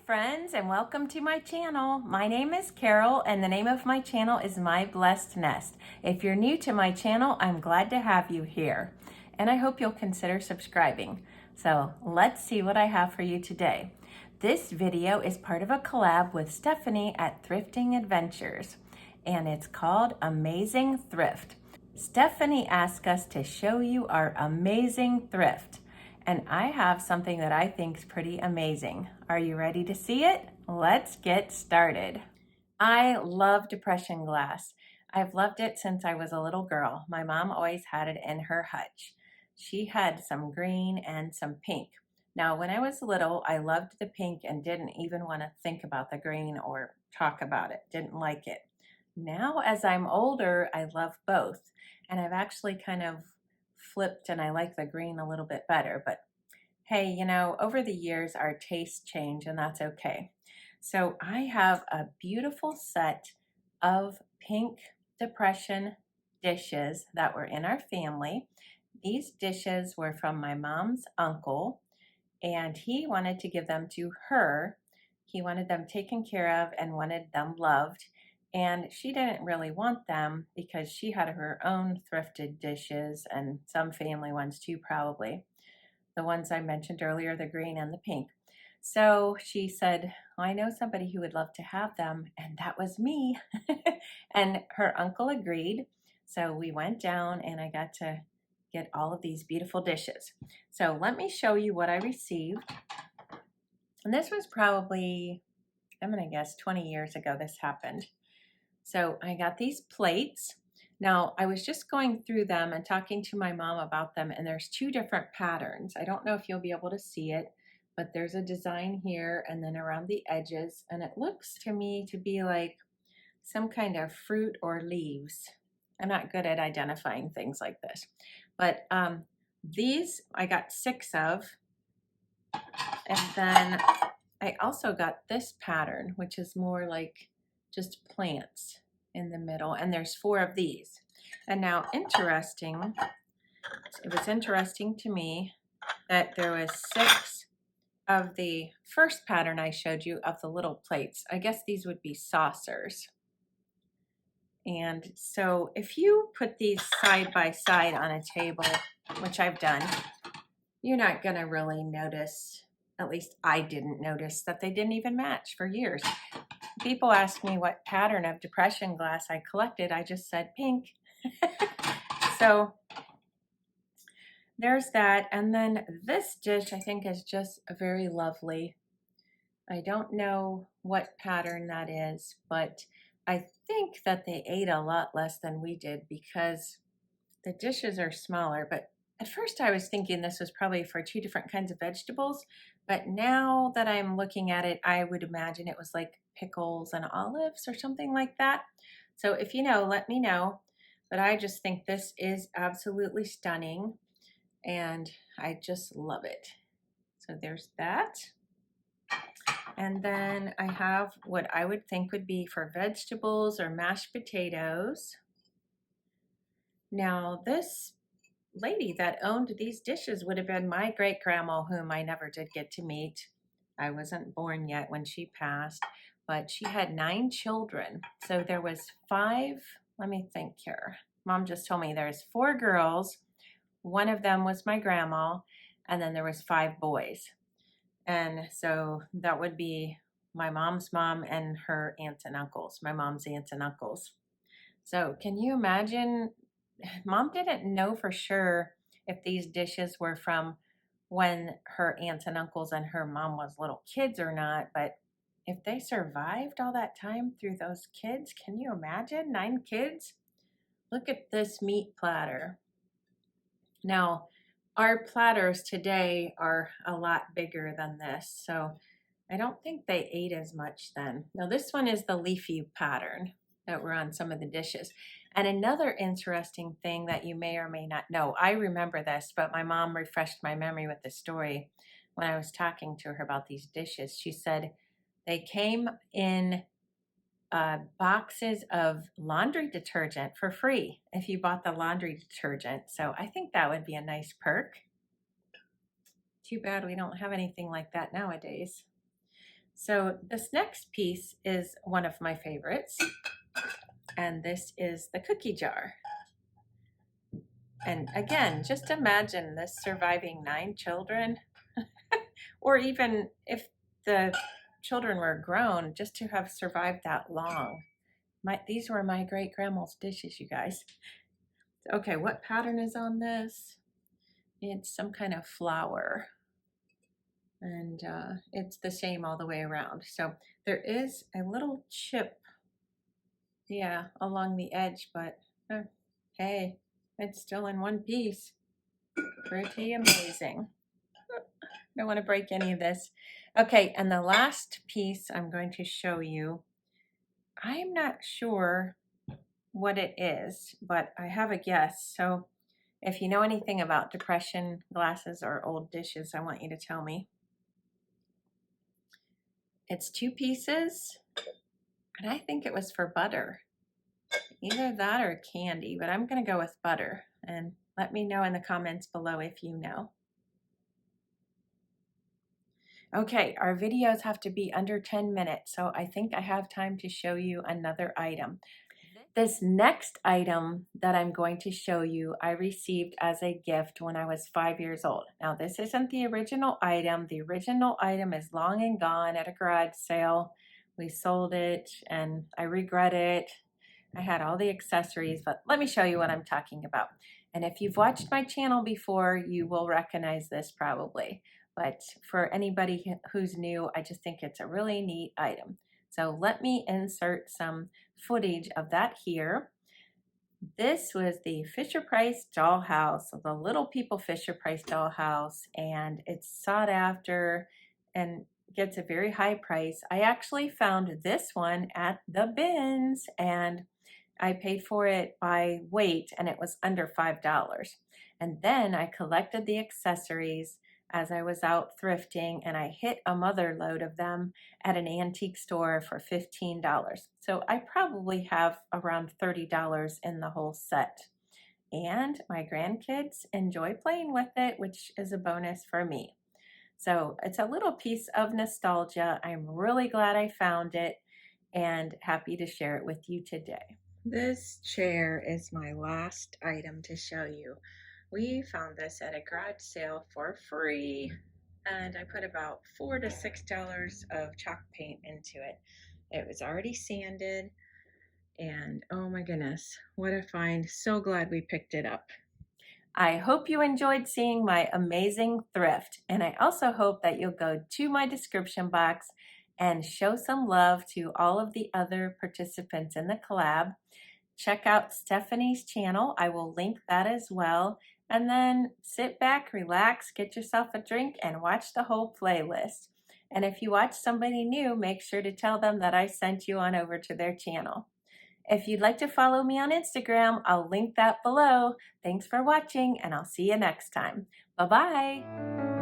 friends, and welcome to my channel. My name is Carol and the name of my channel is My Blessed Nest. If you're new to my channel, I'm glad to have you here and I hope you'll consider subscribing. So let's see what I have for you today. This video is part of a collab with Stephanie at Thrifting Adventures and it's called Amazing Thrift. Stephanie asked us to show you our amazing thrift. And I have something that I think is pretty amazing. Are you ready to see it? Let's get started. I love depressionglass. I've loved it since I was a little girl. My mom always had it in her hutch. She had some green and some pink. Now, when I was little, I loved the pink and didn't even want to think about the green or talk about it. Didn't like it. Now, as I'm older, I love both. And I've actually kind of flipped and I like the green a little bit better, but hey, you know, over the years our tastes change and that's okay. So I have a beautiful set of pink depression dishes that were in our family. These dishes were from my mom's uncle and he wanted to give them to her. He wanted them taken care of and wanted them loved. And she didn't really want them because she had her own thrifted dishes and some family ones too, probably. The ones I mentioned earlier, the green and the pink. So she said, I know somebody who would love to have them, and that was me. And her uncle agreed. So we went down and I got to get all of these beautiful dishes. So let me show you what I received. And this was probably, I'm going to guess 20 years ago this happened. So I got these plates. Now I was just going through them and talking to my mom about them, and there's two different patterns. I don't know if you'll be able to see it, but there's a design here and then around the edges, and it looks to me to be like some kind of fruit or leaves. I'm not good at identifying things like this, but these I got 6 of, and then I also got this pattern, which is more like just plants in the middle, and there's 4 of these. And now it was interesting to me that there was 6 of the first pattern I showed you of the little plates. I guess these would be saucers. And so if you put these side by side on a table, which I've done, you're not gonna really notice, at least I didn't notice, that they didn't even match for years. People ask me what pattern of depressionglass I collected. I just said pink. So there's that. And then this dish I think is just very lovely. I don't know what pattern that is, but I think that they ate a lot less than we did because the dishes are smaller. But at first I was thinking this was probably for 2 different kinds of vegetables. But now that I'm looking at it, I would imagine it was like pickles and olives or something like that. So if you know, let me know. But I just think this is absolutely stunning and I just love it. So there's that. And then I have what I would think would be for vegetables or mashed potatoes. Now this lady that owned these dishes would have been my great grandma, whom I never did get to meet. I wasn't born yet when she passed, but she had 9 children. So there was 5, let me think here. Mom just told me there's 4 girls. One of them was my grandma, and then there was 5 boys. And so that would be my mom's mom and her aunts and uncles, my mom's aunts and uncles. So can you imagine? Mom didn't know for sure if these dishes were from when her aunts and uncles and her mom was little kids or not, but if they survived all that time through those kids, can you imagine 9 kids? Look at this meat platter. Now, our platters today are a lot bigger than this, so I don't think they ate as much then. Now, this one is the leafy pattern that were on some of the dishes. And another interesting thing that you may or may not know, I remember this, but my mom refreshed my memory with the story when I was talking to her about these dishes. She said they came in boxes of laundry detergent for free if you bought the laundry detergent. So I think that would be a nice perk. Too bad we don't have anything like that nowadays. So this next piece is one of my favorites, and this is the cookie jar. And again, just imagine this surviving 9 children, or even if the children were grown, just to have survived that long. These were my great-grandma's dishes, you guys. Okay, what pattern is on this? It's some kind of flower, and it's the same all the way around. So there is a little chip, yeah, along the edge, but hey, it's still in one piece. Pretty amazing. Don't want to break any of this. Okay, and the last piece I'm going to show you, I'm not sure what it is, but I have a guess. So if you know anything about depression glasses or old dishes, I want you to tell me. It's 2 pieces, and I think it was for butter. Either that or candy, but I'm going to go with butter. And let me know in the comments below if you know. Okay, our videos have to be under 10 minutes, so I think I have time to show you another item. This next item that I'm going to show you, I received as a gift when I was 5 years old. Now, this isn't the original item. The original item is long and gone at a garage sale. We sold it, and I regret it. I had all the accessories, but let me show you what I'm talking about. And if you've watched my channel before, you will recognize this probably. But for anybody who's new, I just think it's a really neat item. So let me insert some footage of that here. This was the Fisher-Price dollhouse, the Little People Fisher-Price dollhouse, and it's sought after and gets a very high price. I actually found this one at the bins, and I paid for it by weight, and it was under $5. And then I collected the accessories as I was out thrifting, and I hit a mother load of them at an antique store for $15. So I probably have around $30 in the whole set. And my grandkids enjoy playing with it, which is a bonus for me. So it's a little piece of nostalgia. I'm really glad I found it and happy to share it with you today. This chair is my last item to show you. We found this at a garage sale for free, and I put about $4 to $6 of chalk paint into it. It was already sanded, and oh my goodness, what a find. So glad we picked it up. I hope you enjoyed seeing my amazing thrift, and I also hope that you'll go to my description box and show some love to all of the other participants in the collab. Check out Stephanie's channel. I will link that as well. And then sit back, relax, get yourself a drink, and watch the whole playlist. And if you watch somebody new, make sure to tell them that I sent you on over to their channel. If you'd like to follow me on Instagram, I'll link that below. Thanks for watching, and I'll see you next time. Bye-bye.